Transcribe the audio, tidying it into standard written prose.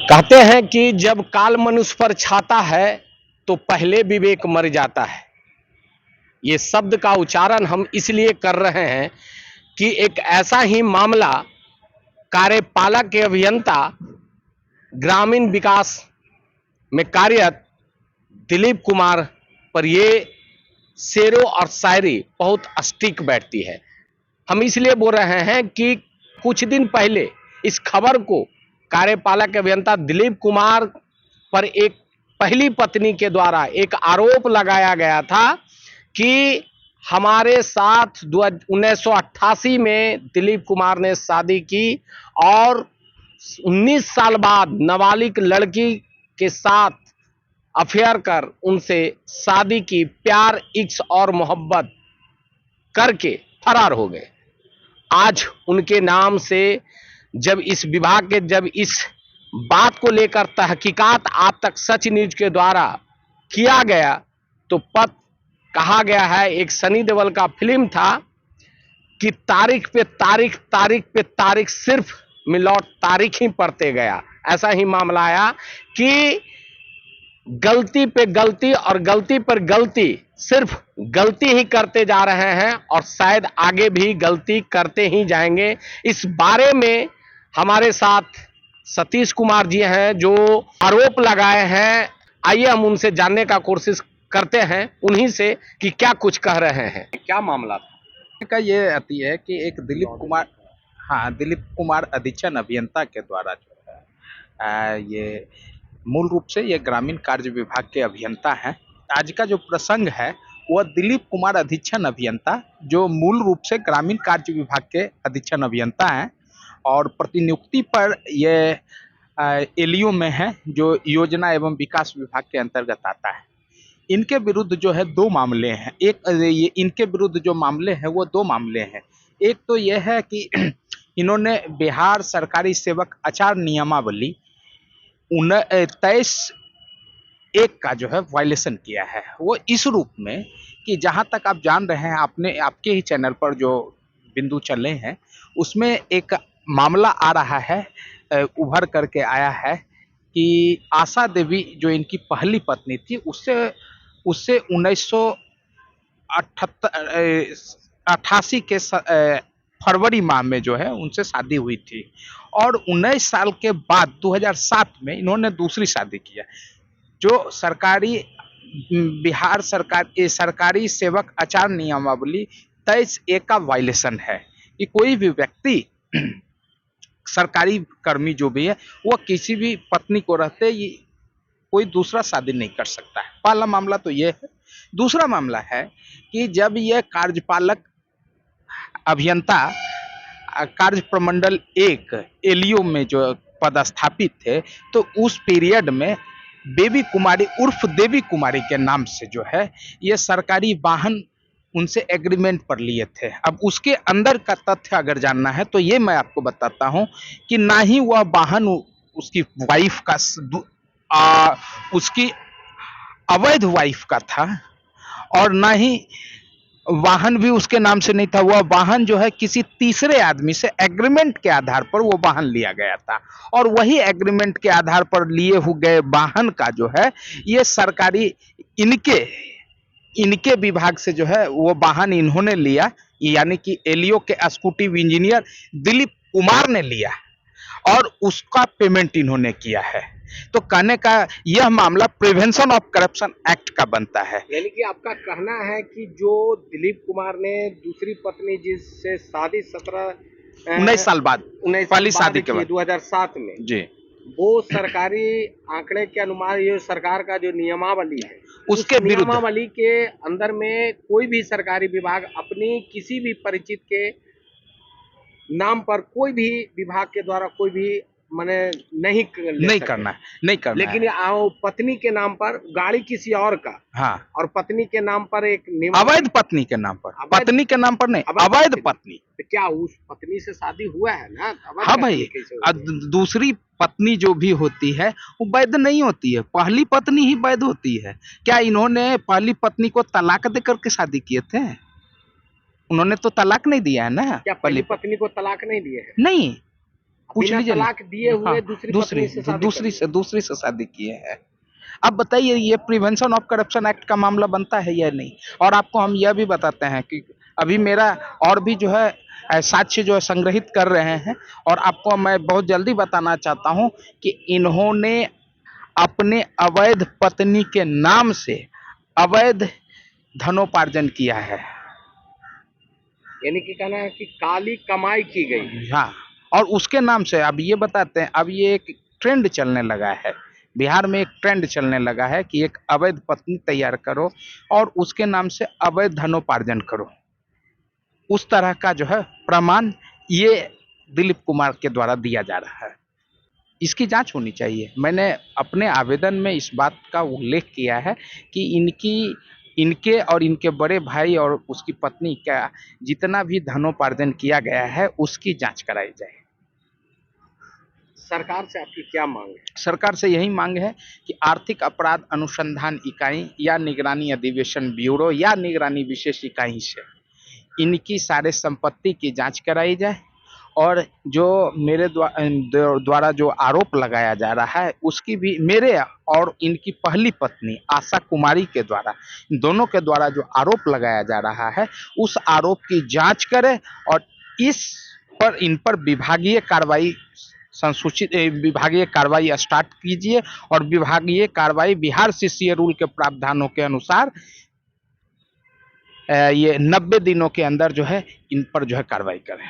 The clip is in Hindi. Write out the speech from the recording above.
कहते हैं कि जब काल मनुष्य पर छाता है तो पहले विवेक मर जाता है। ये शब्द का उच्चारण हम इसलिए कर रहे हैं कि एक ऐसा ही मामला कार्यपालक के अभियंता ग्रामीण विकास में कार्यरत दिलीप कुमार पर ये शेरों और शायरी बहुत सटीक बैठती है। हम इसलिए बोल रहे हैं कि कुछ दिन पहले इस खबर को कार्यपालक अभियंता दिलीप कुमार पर एक पहली पत्नी के द्वारा एक आरोप लगाया गया था कि हमारे साथ 1988 में दिलीप कुमार ने शादी की और 19 साल बाद नाबालिग लड़की के साथ अफेयर कर उनसे शादी की, प्यार इश्क और मोहब्बत करके फरार हो गए। आज उनके नाम से जब इस विभाग के जब इस बात को लेकर तहकीकात आप तक सच न्यूज के द्वारा किया गया तो कहा गया है, एक सनी देओल का फिल्म था कि तारीख पे तारीख, तारीख पे तारीख, सिर्फ मिलौट तारीख ही पढ़ते गया। ऐसा ही मामला आया कि गलती पे गलती और गलती पर गलती, सिर्फ गलती ही करते जा रहे हैं और शायद आगे भी गलती करते ही जाएंगे। इस बारे में हमारे साथ सतीश कुमार जी हैं जो आरोप लगाए हैं। आइए हम उनसे जानने का कोशिश करते हैं उन्हीं से कि क्या कुछ कह रहे हैं, क्या मामला था। का ये आती है कि एक दिलीप कुमार अधीक्षण अभियंता के द्वारा जो है ये मूल रूप से ये ग्रामीण कार्य विभाग के अभियंता हैं। आज का जो प्रसंग है वह दिलीप कुमार अधीक्षण अभियंता जो मूल रूप से ग्रामीण कार्य विभाग के अधीक्षण अभियंता हैं और प्रतिनियुक्ति पर ये एलईओ में है जो योजना एवं विकास विभाग के अंतर्गत आता है। इनके विरुद्ध जो है दो मामले हैं। इनके विरुद्ध जो मामले हैं वो दो मामले हैं। एक तो यह है कि इन्होंने बिहार सरकारी सेवक आचार नियमावली 23(1) का जो है वायलेशन किया है। वो इस रूप में कि जहां तक आप जान रहे हैं, आपके ही चैनल पर जो बिंदु चले हैं उसमें एक मामला आ रहा है, उभर करके आया है कि आशा देवी जो इनकी पहली पत्नी थी उससे 1988 के फरवरी माह में जो है उनसे शादी हुई थी और 19 साल के बाद 2007 में इन्होंने दूसरी शादी किया जो बिहार सरकारी सेवक आचार नियमावली 23(1) का वायलेशन है कि कोई भी व्यक्ति सरकारी कर्मी जो भी है वो किसी भी पत्नी को रहते कोई दूसरा शादी नहीं कर सकता है। पहला मामला तो ये है। दूसरा मामला है कि जब यह कार्यपालक अभियंता कार्य प्रमंडल 1 एलईओ में जो पदस्थापित थे तो उस पीरियड में बेबी कुमारी उर्फ देवी कुमारी के नाम से जो है ये सरकारी वाहन उनसे एग्रीमेंट पर लिए थे। अब उसके अंदर का तथ्य अगर जानना है तो ये मैं आपको बताता हूं कि ना ही वह वाहन उसकी वाइफ का उसकी अवैध वाइफ का था और ना ही वाहन भी उसके नाम से नहीं था। वह वाहन जो है किसी तीसरे आदमी से एग्रीमेंट के आधार पर वो वाहन लिया गया था और वही एग्रीमेंट के आधार पर लिए हुए वाहन का जो है ये सरकारी इनके विभाग से जो है वो वाहन इन्होंने लिया, यानी कि एलईओ के एग्जीक्यूटिव इंजीनियर दिलीप कुमार ने लिया और उसका पेमेंट इन्होंने किया है। तो कहने का यह मामला प्रिवेंशन ऑफ करप्शन एक्ट का बनता है। यानी कि आपका कहना है कि जो दिलीप कुमार ने दूसरी पत्नी जिससे शादी 19 साल बाद पहली शादी के बाद 2007 में जी, वो सरकारी आंकड़े के अनुमान ये सरकार का जो नियमावली है उसके विरुद्ध नियमावली के अंदर में कोई भी सरकारी विभाग अपनी किसी भी परिचित के नाम पर कोई भी विभाग के द्वारा कोई भी माने नहीं करना लेकिन पत्नी के नाम पर गाड़ी किसी और का, हाँ, और पत्नी के नाम पर एक अवैध पत्नी के नाम पर, पत्नी के नाम पर नहीं, अवैध पत्नी। तो क्या उस पत्नी से शादी हुआ है ना? हाँ भाई, दूसरी पत्नी जो भी होती है वो वैध नहीं होती है, पहली पत्नी ही वैध होती है। क्या इन्होंने पहली पत्नी को तलाक दे करके शादी किए थे? उन्होंने तो तलाक नहीं दिया है ना। क्या पहली पत्नी को तलाक नहीं दिए है? नहीं, पूछ बिना लीजिए ना। तलाक दिए हुए हाँ, दूसरी से शादी किए हैं। अब बताइए ये प्रिवेंशन ऑफ करप्शन एक्ट का मामला बनता है या नहीं। और आपको हम यह भी बताते हैं कि अभी मेरा और भी जो है साक्ष्य जो है संग्रहित कर रहे हैं, और आपको मैं बहुत जल्दी बताना चाहता हूं कि इन्होंने अपने अवैध पत्नी के नाम से अवैध धनोपार्जन किया है। यानी कि कहना है कि काली कमाई की गई। हाँ, और उसके नाम से अब ये बताते हैं, अब ये एक ट्रेंड चलने लगा है बिहार में, एक ट्रेंड चलने लगा है कि एक अवैध पत्नी तैयार करो और उसके नाम से अवैध धनोपार्जन करो। उस तरह का जो है प्रमाण ये दिलीप कुमार के द्वारा दिया जा रहा है। इसकी जांच होनी चाहिए। मैंने अपने आवेदन में इस बात का उल्लेख किया है कि इनके और इनके बड़े भाई और उसकी पत्नी का जितना भी धनोपार्जन किया गया है उसकी जांच कराई जाए। सरकार से आपकी क्या मांग है? सरकार से यही मांग है कि आर्थिक अपराध अनुसंधान इकाई या निगरानी अधिवेशन ब्यूरो या निगरानी विशेष इकाई से इनकी सारे संपत्ति की जांच कराई जाए, और जो मेरे द्वारा जो आरोप लगाया जा रहा है उसकी भी, मेरे और इनकी पहली पत्नी आशा कुमारी के द्वारा, इन दोनों के द्वारा जो आरोप लगाया जा रहा है उस आरोप की जांच करें, और इन पर विभागीय कार्रवाई विभागीय कार्रवाई स्टार्ट कीजिए, और विभागीय कार्रवाई बिहार सीसीए रूल के प्रावधानों के अनुसार ये 90 दिनों के अंदर जो है इन पर जो है कार्रवाई करें।